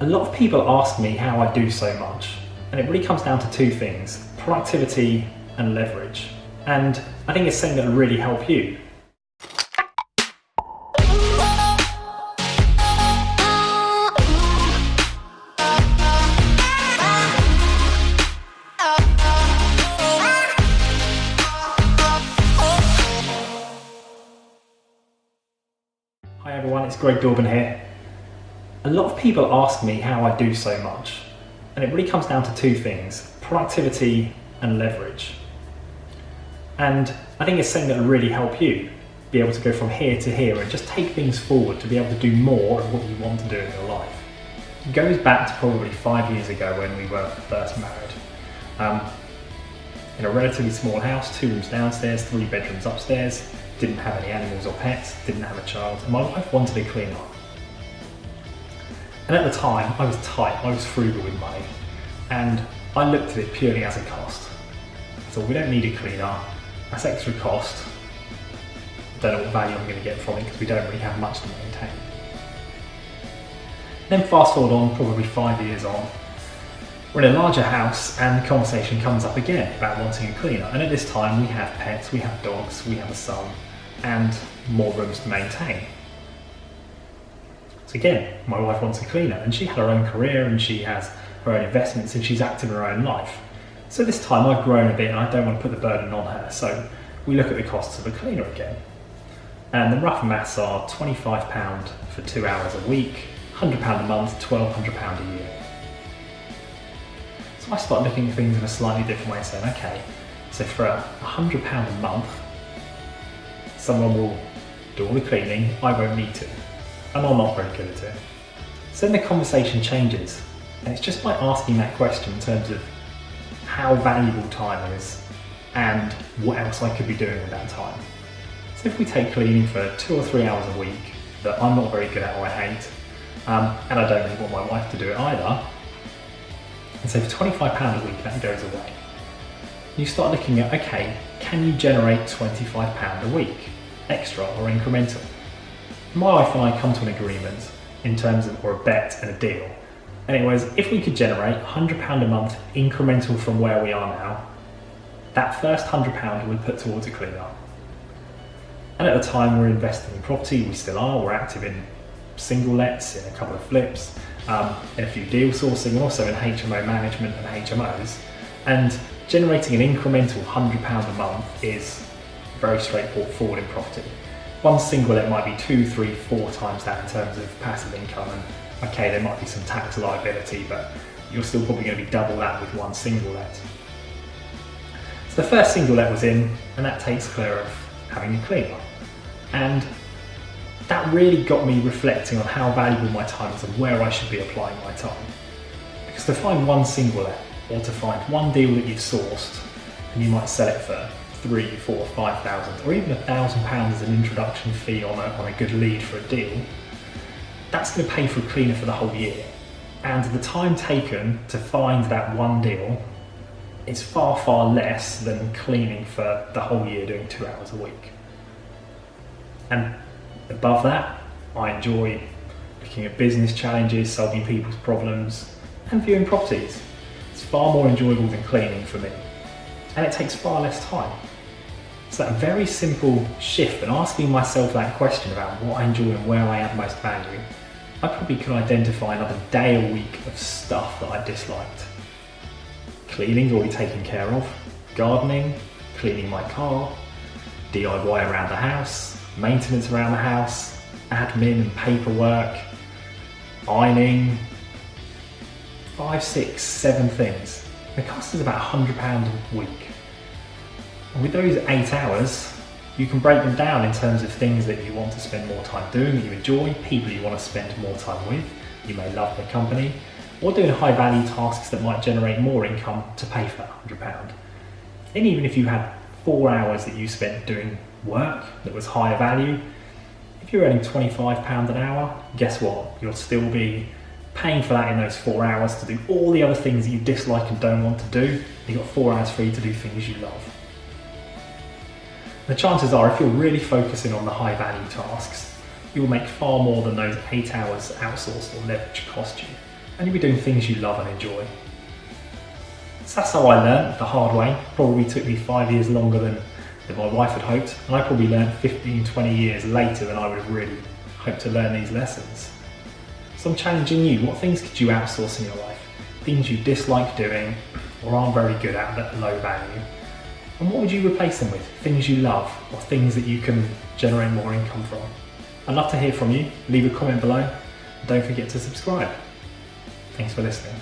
A lot of people ask me how I do so much, and it really comes down to two things: productivity and leverage. And I think it's something that will really help you. Hi everyone, it's Greg Dorban here. A lot of people ask me how I do so much, and it really comes down to two things: productivity and leverage. And I think it's something that will really help you be able to go from here to here and just take things forward to be able to do more of what you want to do in your life. It goes back to probably 5 years ago when we were first married. In a relatively small house, 2 rooms downstairs, 3 bedrooms upstairs, didn't have any animals or pets, didn't have a child, and my wife wanted to clean up. And at the time, I was tight, I was frugal with money, and I looked at it purely as a cost. I thought, we don't need a cleaner, that's extra cost. I don't know what value I'm going to get from it because we don't really have much to maintain. Then fast forward on, probably 5 years on, we're in a larger house and the conversation comes up again about wanting a cleaner. And at this time we have pets, we have dogs, we have a son, and more rooms to maintain. So again, my wife wants a cleaner, and she had her own career and she has her own investments and she's active in her own life. So this time I've grown a bit and I don't want to put the burden on her. So we look at the costs of a cleaner again. And the rough maths are £25 for 2 hours a week, £100 a month, £1,200 a year. So I start looking at things in a slightly different way and saying, okay, so for £100 a month, someone will do all the cleaning, I won't need to, and I'm not very good at it. So then the conversation changes, and it's just by asking that question in terms of how valuable time is and what else I could be doing with that time. So if we take cleaning for 2 or 3 hours a week that I'm not very good at or I hate, and I don't really want my wife to do it either, and so for £25 a week that goes away. You start looking at, okay, can you generate £25 a week, extra or incremental? My wife and I come to an agreement in terms of, or a bet and a deal, and it was, if we could generate £100 a month incremental from where we are now, that first £100 we'd put towards a cleaner. And at the time we're investing in property, we still are, we're active in single lets, in a couple of flips, in a few deal sourcing, and also in HMO management and HMOs. And generating an incremental £100 a month is very straightforward in property. One single let might be 2, 3, 4 times that in terms of passive income, and okay, there might be some tax liability, but you're still probably going to be double that with one single let. So the first single let was in, and that takes care of having a cleaner. And that really got me reflecting on how valuable my time is and where I should be applying my time. Because to find one single let, or to find one deal that you've sourced, and you might sell it for 3, 4, 5,000, or even £1,000 as an introduction fee on a good lead for a deal, that's going to pay for a cleaner for the whole year. And the time taken to find that one deal is far, far less than cleaning for the whole year doing 2 hours a week. And above that, I enjoy looking at business challenges, solving people's problems, and viewing properties. It's far more enjoyable than cleaning for me, and it takes far less time. So that very simple shift and asking myself that question about what I enjoy and where I add most value, I probably could identify another day a week of stuff that I disliked. Cleaning's already taken care of, gardening, cleaning my car, DIY around the house, maintenance around the house, admin and paperwork, ironing, 5, 6, 7 things. The cost is about £100 a week. And with those 8 hours, you can break them down in terms of things that you want to spend more time doing, that you enjoy, people you want to spend more time with, you may love the company, or doing high value tasks that might generate more income to pay for that £100. And even if you had 4 hours that you spent doing work that was higher value, if you're earning £25 an hour, guess what? You'll still be paying for that in those 4 hours to do all the other things that you dislike and don't want to do. You've got 4 hours free to do things you love. The chances are, if you're really focusing on the high value tasks, you'll make far more than those 8 hours outsourced or leverage cost you. and you'll be doing things you love and enjoy. So that's how I learned the hard way. Probably took me 5 years longer than my wife had hoped, and I probably learned 15, 20 years later than I would have really hoped to learn these lessons. So I'm challenging you, what things could you outsource in your life? Things you dislike doing or aren't very good at that are low value. And what would you replace them with? Things you love or things that you can generate more income from? I'd love to hear from you. Leave a comment below. Don't forget to subscribe. Thanks for listening.